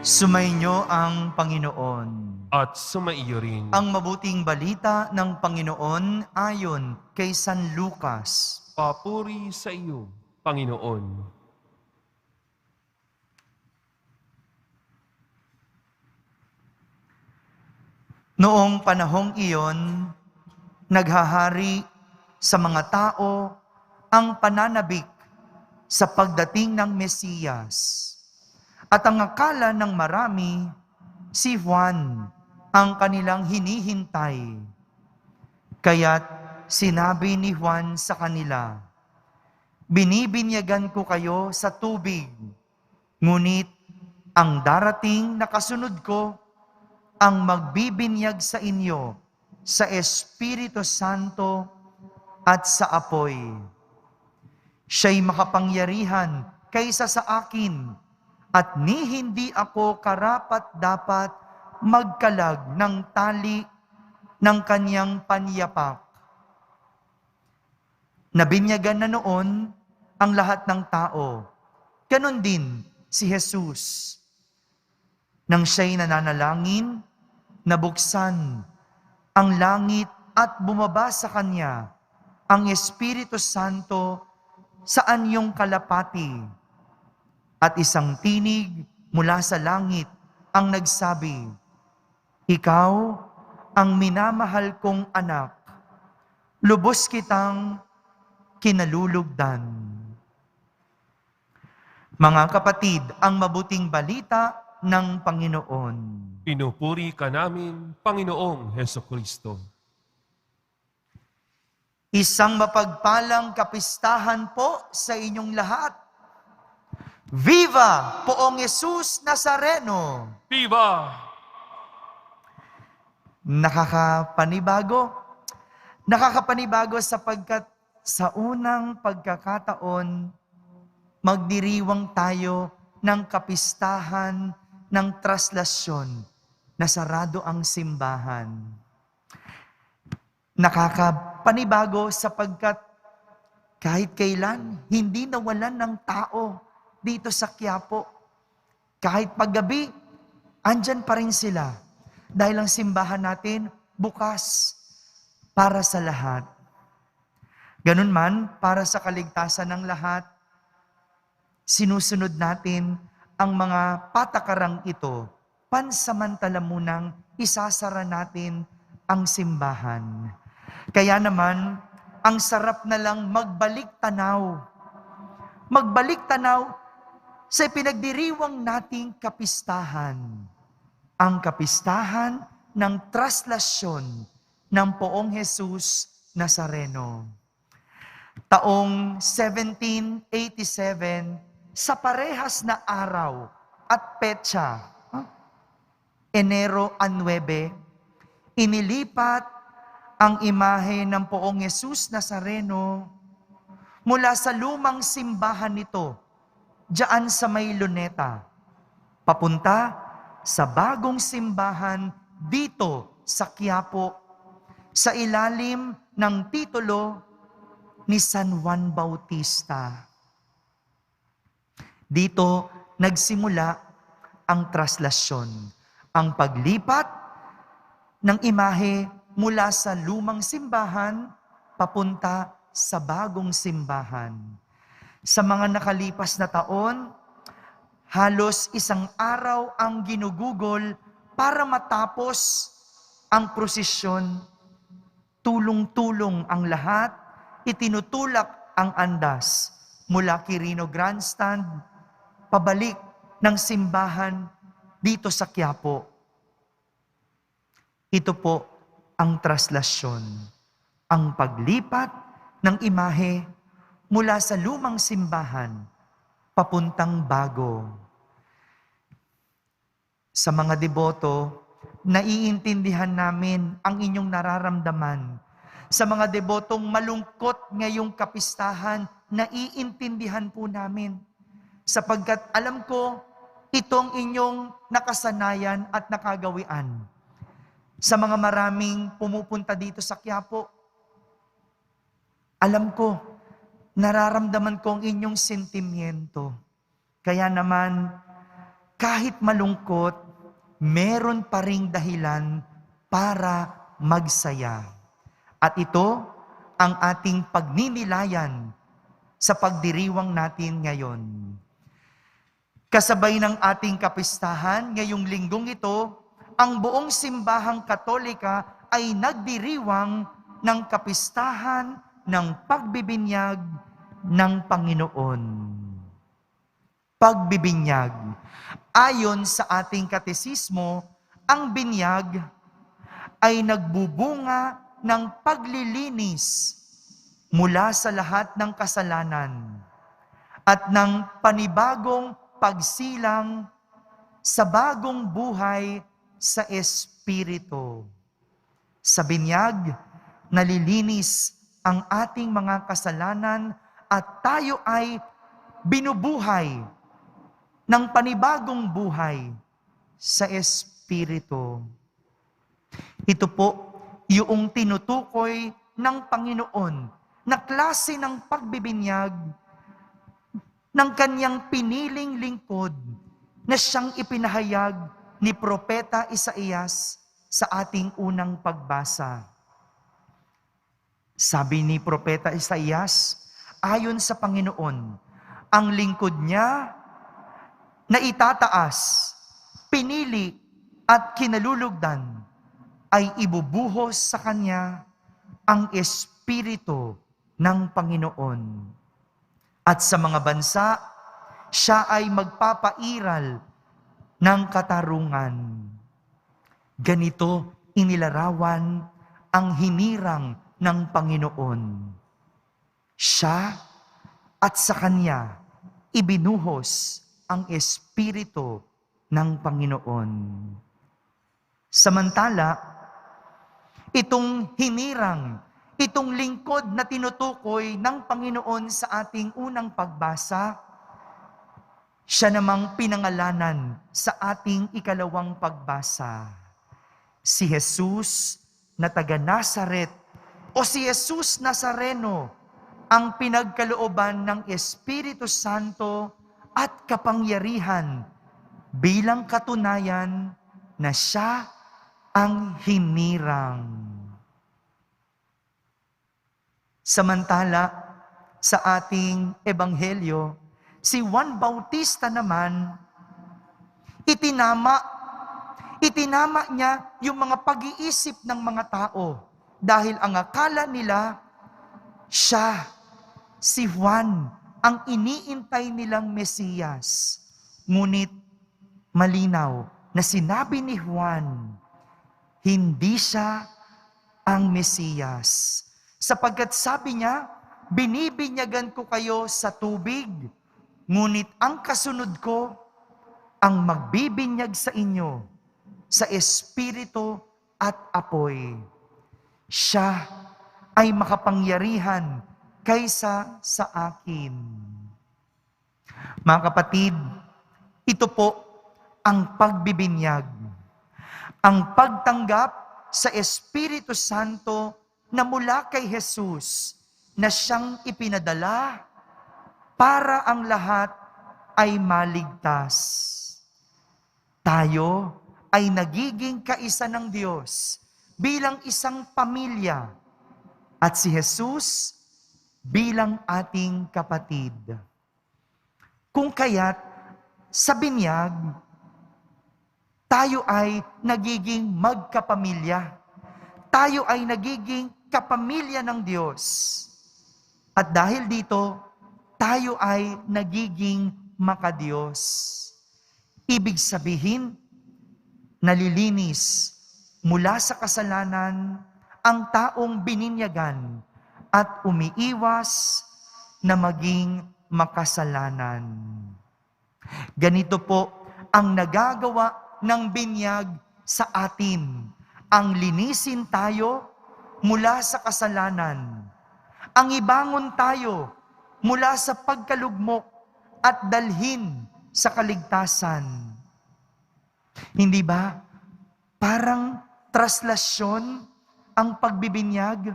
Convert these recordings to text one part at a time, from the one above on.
Sumainyo ang Panginoon. At sumaiyo rin. Ang mabuting balita ng Panginoon ayon kay San Lucas. Papuri sa iyo, Panginoon. Noong panahong iyon, naghahari sa mga tao ang pananabik sa pagdating ng Mesiyas. At ang akala ng marami, si Juan ang kanilang hinihintay. Kaya't sinabi ni Juan sa kanila, "Binibinyagan ko kayo sa tubig, ngunit ang darating na kasunod ko ang magbibinyag sa inyo sa Espiritu Santo at sa apoy. Siya'y makapangyarihan kaysa sa akin, at ni hindi ako karapat-dapat magkalag ng tali ng kanyang panyapak." Nabinyagan na noon ang lahat ng tao. Ganon din si Jesus. Nang siya'y nananalangin, nabuksan ang langit at bumaba sa kanya ang Espiritu Santo sa anyong kalapati. At isang tinig mula sa langit ang nagsabi, "Ikaw ang minamahal kong anak, lubos kitang kinalulugdan." Mga kapatid, ang mabuting balita ng Panginoon. Pinupuri ka namin, Panginoong Hesukristo. Isang mapagpalang kapistahan po sa inyong lahat. Viva Poong Jesus Nazareno! Viva! Nakakapanibago. Nakakapanibago sapagkat sa unang pagkakataon, magdiriwang tayo ng kapistahan ng traslasyon na sarado ang simbahan. Nakakapanibago sapagkat kahit kailan hindi nawalan ng tao dito sa Quiapo. Kahit paggabi, andyan pa rin sila. Dahil ang simbahan natin bukas para sa lahat. Ganun man, para sa kaligtasan ng lahat, sinusunod natin ang mga patakarang ito. Pansamantala munang isasara natin ang simbahan. Kaya naman, ang sarap na lang magbalik tanaw. Magbalik tanaw sa pinagdiriwang nating kapistahan. Ang kapistahan ng traslasyon ng Poong Jesus Nazareno. Taong 1787, sa parehas na araw at petsa, Enero 9, inilipat ang imahe ng Poong Jesus Nazareno mula sa lumang simbahan nito, diyan sa may Luneta, papunta sa bagong simbahan dito sa Quiapo, sa ilalim ng titulo ni San Juan Bautista. Dito nagsimula ang traslasyon, ang paglipat ng imahe mula sa lumang simbahan papunta sa bagong simbahan. Sa mga nakalipas na taon, halos isang araw ang ginugugol para matapos ang prosesyon. Tulong-tulong ang lahat, itinutulak ang andas mula Quirino Grandstand, pabalik ng simbahan dito sa Quiapo. Ito po ang traslasyon, ang paglipat ng imahe mula sa lumang simbahan papuntang bago. Sa mga deboto, naiintindihan namin ang inyong nararamdaman. Sa mga debotong malungkot ngayong kapistahan, naiintindihan po namin. Sapagkat alam ko, itong inyong nakasanayan at nakagawian. Sa mga maraming pumupunta dito sa Quiapo, alam ko, nararamdaman ko ang inyong sentimiento. Kaya naman, kahit malungkot, meron pa ring dahilan para magsaya. At ito ang ating pagninilayan sa pagdiriwang natin ngayon. Kasabay ng ating kapistahan, ngayong linggong ito, ang buong simbahang Katolika ay nagdiriwang ng kapistahan ng pagbibinyag ng Panginoon. Pagbibinyag. Ayon sa ating katesismo, ang binyag ay nagbubunga ng paglilinis mula sa lahat ng kasalanan at ng panibagong pagsilang sa bagong buhay sa Espiritu. Sa binyag, nalilinis ang ating mga kasalanan at tayo ay binubuhay ng panibagong buhay sa Espiritu. Ito po yung tinutukoy ng Panginoon na klase ng pagbibinyag ng kanyang piniling lingkod na siyang ipinahayag ni Propeta Isaías sa ating unang pagbasa. Sabi ni Propeta Isaías, ayon sa Panginoon, ang lingkod niya na itataas, pinili at kinalulugdan ay ibubuhos sa kanya ang Espiritu ng Panginoon. At sa mga bansa, siya ay magpapairal ng katarungan. Ganito inilarawan ang hinirang ng Panginoon. Siya at sa kanya ibinuhos ang Espiritu ng Panginoon. Samantala, itong hinirang, itong lingkod na tinutukoy ng Panginoon sa ating unang pagbasa, siya namang pinangalanan sa ating ikalawang pagbasa. Si Jesus na taga Nazaret o si Jesus Nazareno ang pinagkalooban ng Espiritu Santo at kapangyarihan bilang katunayan na siya ang hinirang. Samantala, sa ating ebanghelyo, si Juan Bautista naman, itinama niya yung mga pag-iisip ng mga tao dahil ang akala nila, siya, si Juan, ang iniintay nilang Mesiyas. Ngunit malinaw na sinabi ni Juan, hindi siya ang Mesiyas. Sapagkat sabi niya, binibinyagan ko kayo sa tubig, ngunit ang kasunod ko, ang magbibinyag sa inyo, sa Espiritu at apoy. Siya ay makapangyarihan kaysa sa akin. Mga kapatid, ito po ang pagbibinyag. Ang pagtanggap sa Espiritu Santo na mula kay Jesus na siyang ipinadala para ang lahat ay maligtas. Tayo ay nagiging kaisa ng Diyos bilang isang pamilya at si Jesus bilang ating kapatid. Kung kaya't sa binyag, tayo ay nagiging magkapamilya. Tayo ay nagiging kapamilya ng Diyos. At dahil dito, tayo ay nagiging makadiyos. Ibig sabihin, nalilinis mula sa kasalanan ang taong bininyagan at umiiwas na maging makasalanan. Ganito po ang nagagawa ng binyag sa atin. Ang linisin tayo mula sa kasalanan. Ang ibangon tayo mula sa pagkalugmok at dalhin sa kaligtasan. Hindi ba? Parang traslasyon ang pagbibinyag.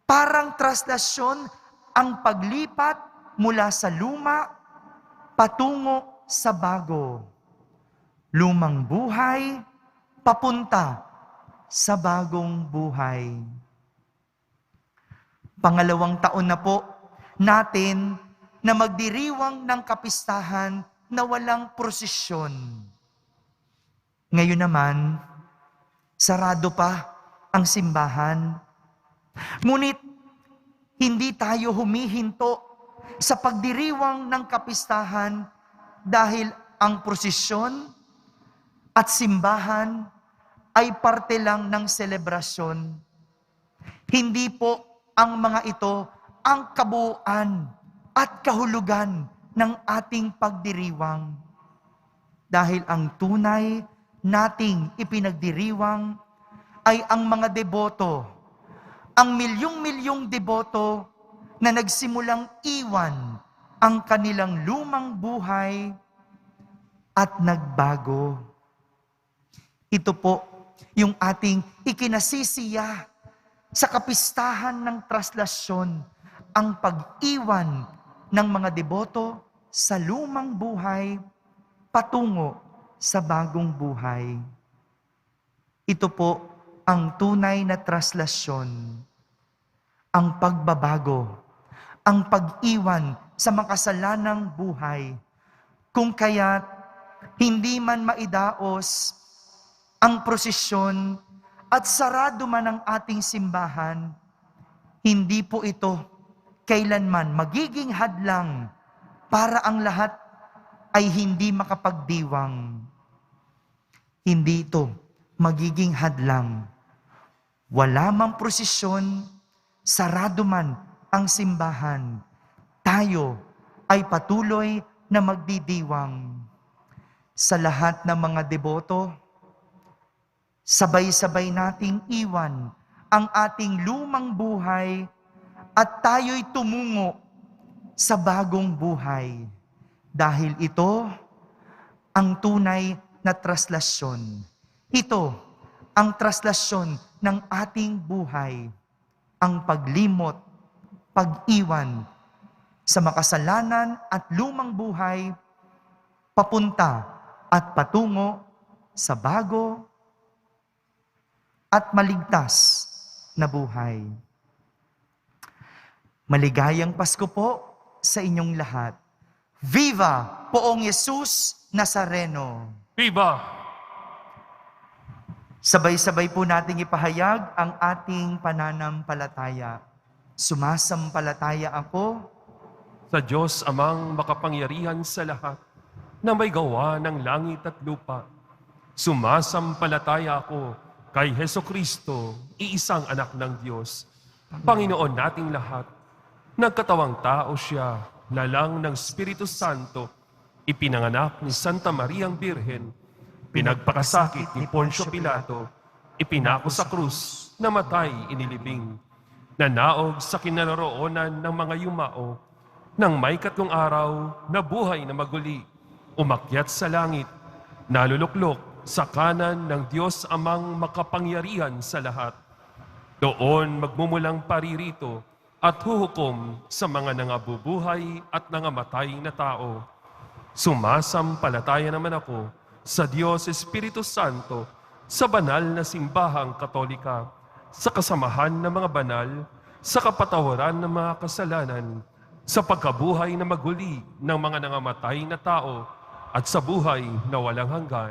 Parang traslasyon ang paglipat mula sa luma patungo sa bago. lumang buhay papunta sa bagong buhay. Pangalawang taon na po natin na magdiriwang ng kapistahan na walang prosesyon. Ngayon naman, sarado pa ang simbahan. Ngunit, hindi tayo humihinto sa pagdiriwang ng kapistahan dahil ang prosesyon at simbahan ay parte lang ng selebrasyon. Hindi po ang mga ito ang kabuuan at kahulugan ng ating pagdiriwang. Dahil ang tunay nating ipinagdiriwang ay ang mga deboto, ang milyong-milyong deboto na nagsimulang iwan ang kanilang lumang buhay at nagbago. Ito po yung ating ikinasisiya sa kapistahan ng traslasyon, ang pag-iwan ng mga deboto sa lumang buhay patungo sa bagong buhay. Ito po ang tunay na traslasyon, ang pagbabago, ang pag-iwan sa makasalanang buhay, kung kaya't hindi man maidaos ang prosesyon at sarado man ang ating simbahan, hindi po ito kailanman magiging hadlang para ang lahat ay hindi makapagdiwang. Hindi ito magiging hadlang. Wala mang prosesyon, sarado man ang simbahan, tayo ay patuloy na magdidiwang. Sa lahat ng mga deboto, sabay-sabay nating iwan ang ating lumang buhay at tayo'y tumungo sa bagong buhay. Dahil ito ang tunay na traslasyon. Ito ang traslasyon ng ating buhay. Ang paglimot, pag-iwan sa makasalanan at lumang buhay, papunta at patungo sa bago at maligtas na buhay. Maligayang Pasko po sa inyong lahat. Viva Poong Jesus Nazareno! Viva! Sabay-sabay po nating ipahayag ang ating pananampalataya. Sumasampalataya ako Sa Diyos amang makapangyarihan sa lahat, na may gawa ng langit at lupa. Sumasampalataya ako kay Hesukristo, iisang anak ng Diyos, Panginoon nating lahat. Nagkatawang tao siya, lalang ng Espiritu Santo, ipinanganak ni Santa Mariang Birhen, pinagpakasakit ni Poncio Pilato, ipinako sa krus, namatay inilibing, nanaog sa kinaroroonan ng mga yumao, nang may 3 araw, nabuhay na maguli, umakyat sa langit, naluluklok sa kanan ng Diyos amang makapangyarihan sa lahat. Doon magmumulang paririto at huhukom sa mga nangabubuhay at nangamatay na tao. Sumasampalataya naman ako sa Diyos Espiritu Santo, sa banal na simbahang Katolika, sa kasamahan ng mga banal, sa kapatawaran ng mga kasalanan, sa pagkabuhay na maguli ng mga nangamatay na tao, at sa buhay na walang hanggan.